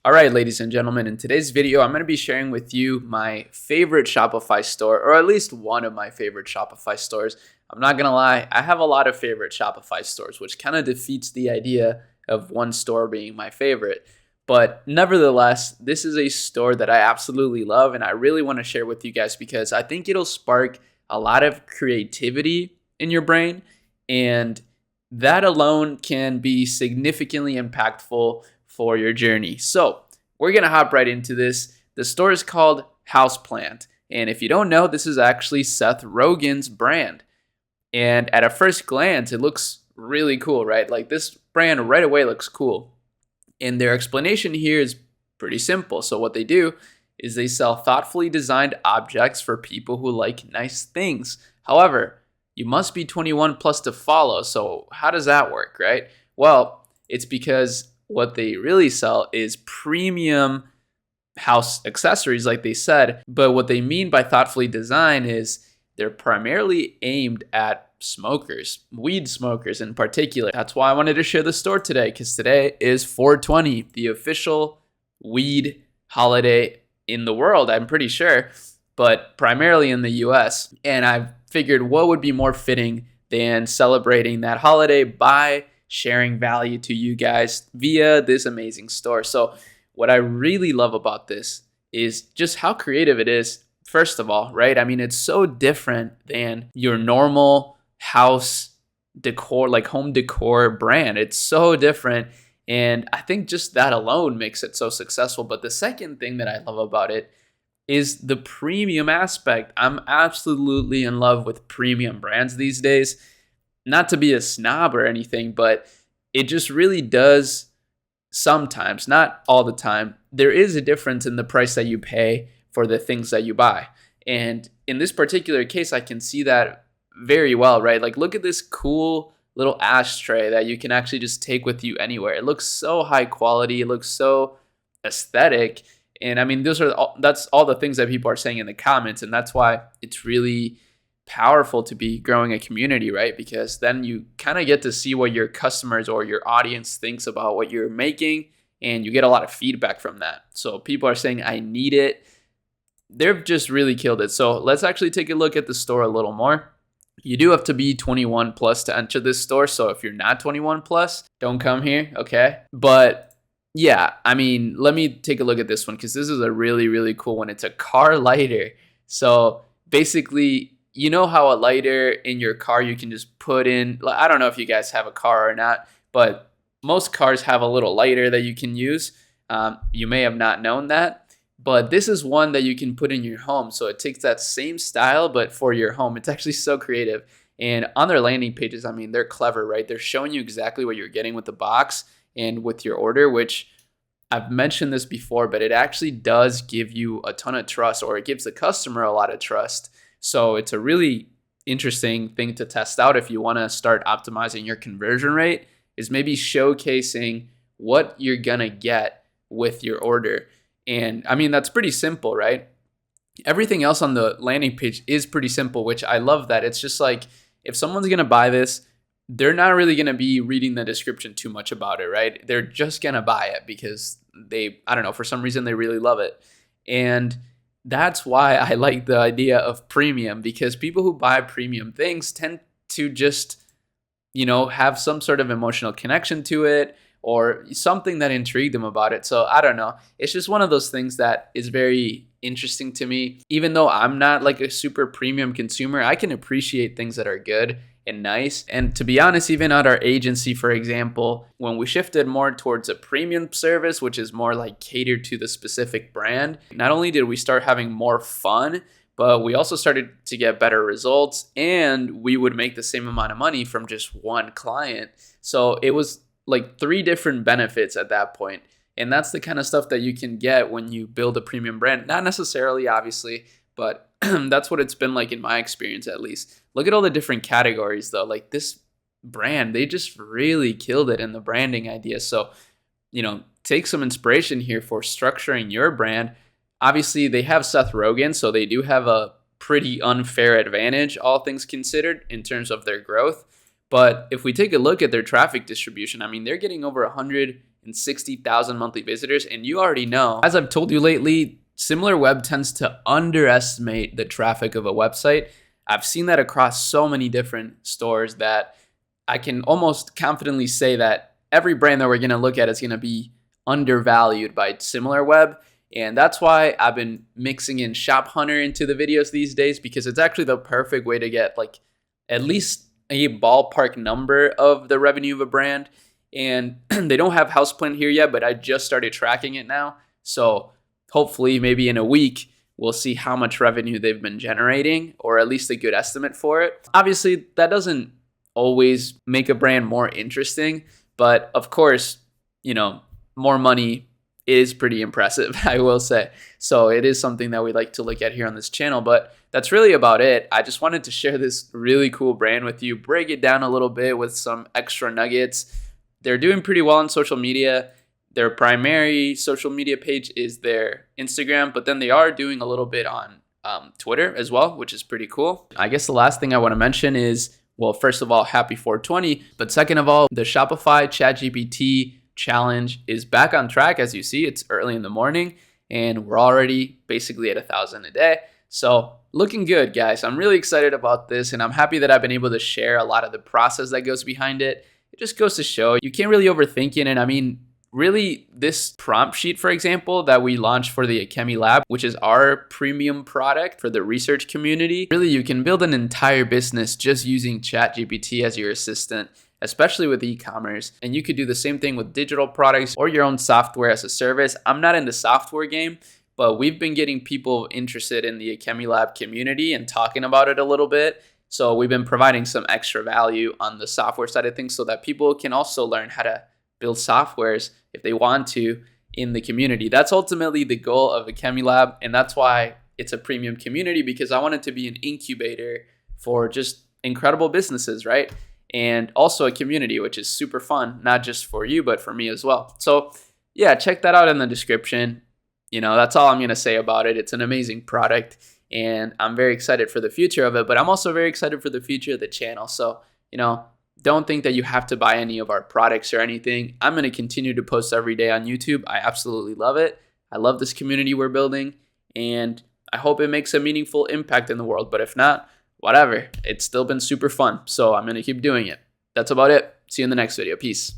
All right, ladies and gentlemen, in today's video, I'm going to be sharing with you my favorite Shopify store, or at least one of my favorite Shopify stores. I'm not going to lie, I have a lot of favorite Shopify stores, which kind of defeats the idea of one store being my favorite. But nevertheless, this is a store that I absolutely love, and I really want to share with you guys because I think it'll spark a lot of creativity in your brain, and that alone can be significantly impactful for your journey. So we're going to hop right into this. The store is called Houseplant. And if you don't know, this is actually Seth Rogen's brand. And at a first glance, it looks really cool, right? Like this brand right away looks cool. And their explanation here is pretty simple. So what they do is they sell thoughtfully designed objects for people who like nice things. However, you must be 21 plus to follow. So how does that work, right? Well, it's because what they really sell is premium house accessories, like they said. But what they mean by thoughtfully designed is they're primarily aimed at smokers, weed smokers in particular. That's why I wanted to share the store today, because today is 420, the official weed holiday in the world, I'm pretty sure, but primarily in the US. And I figured what would be more fitting than celebrating that holiday by sharing value to you guys via this amazing store. So what I really love about this is just how creative it is. First of all, right? I mean, it's so different than your normal house decor, like home decor brand. It's so different. And I think just that alone makes it so successful. But the second thing that I love about it is the premium aspect. I'm absolutely in love with premium brands these days. Not to be a snob or anything, but it just really does sometimes, not all the time. There is a difference in the price that you pay for the things that you buy. And in this particular case, I can see that very well, right? Like, look at this cool little ashtray that you can actually just take with you anywhere. It looks so high quality. It looks so aesthetic. And I mean, that's all the things that people are saying in the comments. And that's why it's really powerful to be growing a community, right? Because then you kind of get to see what your customers or your audience thinks about what you're making, and you get a lot of feedback from that. So people are saying, I need it. They've just really killed it. So let's actually take a look at the store a little more. You do have to be 21 plus to enter this store. So if you're not 21 plus, don't come here, okay? But yeah, I mean, let me take a look at this one because this is a really, really cool one. It's a car lighter. So basically, you know how a lighter in your car you can just put in, I don't know if you guys have a car or not, but most cars have a little lighter that you can use. You may have not known that, but this is one that you can put in your home. So it takes that same style, but for your home. It's actually so creative. And on their landing pages, I mean, they're clever, right? They're showing you exactly what you're getting with the box and with your order, which I've mentioned this before, but it actually does give you a ton of trust, or it gives the customer a lot of trust. So it's a really interesting thing to test out if you want to start optimizing your conversion rate, is maybe showcasing what you're going to get with your order. And I mean, that's pretty simple, right? Everything else on the landing page is pretty simple, which I love that. It's just like, if someone's going to buy this, they're not really going to be reading the description too much about it, right? They're just going to buy it because I don't know, for some reason they really love it. And that's why I like the idea of premium, because people who buy premium things tend to just, have some sort of emotional connection to it or something that intrigued them about it. So I don't know. It's just one of those things that is very interesting to me. Even though I'm not like a super premium consumer, I can appreciate things that are good and nice. And to be honest, even at our agency, for example, when we shifted more towards a premium service, which is more like catered to the specific brand, not only did we start having more fun, but we also started to get better results, and we would make the same amount of money from just one client. So it was like 3 different benefits at that point. And that's the kind of stuff that you can get when you build a premium brand. Not necessarily, obviously, but that's what it's been like in my experience, at least. Look at all the different categories, though. Like this brand, they just really killed it in the branding idea. So, take some inspiration here for structuring your brand. Obviously, they have Seth Rogen, so they do have a pretty unfair advantage, all things considered, in terms of their growth. But if we take a look at their traffic distribution, I mean, they're getting over 100 and 60,000 monthly visitors. And you already know, as I've told you lately, SimilarWeb tends to underestimate the traffic of a website. I've seen that across so many different stores that I can almost confidently say that every brand that we're going to look at is going to be undervalued by SimilarWeb. And that's why I've been mixing in Shop Hunter into the videos these days, because it's actually the perfect way to get like at least a ballpark number of the revenue of a brand. And they don't have Houseplant here yet, but I just started tracking it now. So hopefully maybe in a week, we'll see how much revenue they've been generating, or at least a good estimate for it. Obviously, that doesn't always make a brand more interesting, but of course, more money is pretty impressive, I will say. So it is something that we like to look at here on this channel, but that's really about it. I just wanted to share this really cool brand with you, break it down a little bit with some extra nuggets. They're doing pretty well on social media. Their primary social media page is their Instagram, but then they are doing a little bit on Twitter as well, which is pretty cool. I guess the last thing I want to mention is, well, first of all, happy 420, but second of all, the Shopify ChatGPT challenge is back on track. As you see, it's early in the morning and we're already basically at 1,000 a day. So looking good, guys. I'm really excited about this, and I'm happy that I've been able to share a lot of the process that goes behind it. It just goes to show you can't really overthink it. And I mean, really, this prompt sheet, for example, that we launched for the Akemi Lab, which is our premium product for the research community, really, you can build an entire business just using ChatGPT as your assistant, especially with e-commerce. And you could do the same thing with digital products or your own software as a service. I'm not in the software game, but we've been getting people interested in the Akemi Lab community and talking about it a little bit. So we've been providing some extra value on the software side of things so that people can also learn how to build softwares if they want to in the community. That's ultimately the goal of Akemi Lab, and that's why it's a premium community, because I want it to be an incubator for just incredible businesses, right? And also a community, which is super fun, not just for you, but for me as well. So yeah, check that out in the description. That's all I'm going to say about it. It's an amazing product, and I'm very excited for the future of it, but I'm also very excited for the future of the channel. So, don't think that you have to buy any of our products or anything. I'm going to continue to post every day on YouTube. I absolutely love it. I love this community we're building, and I hope it makes a meaningful impact in the world. But if not, whatever. It's still been super fun. So I'm going to keep doing it. That's about it. See you in the next video. Peace.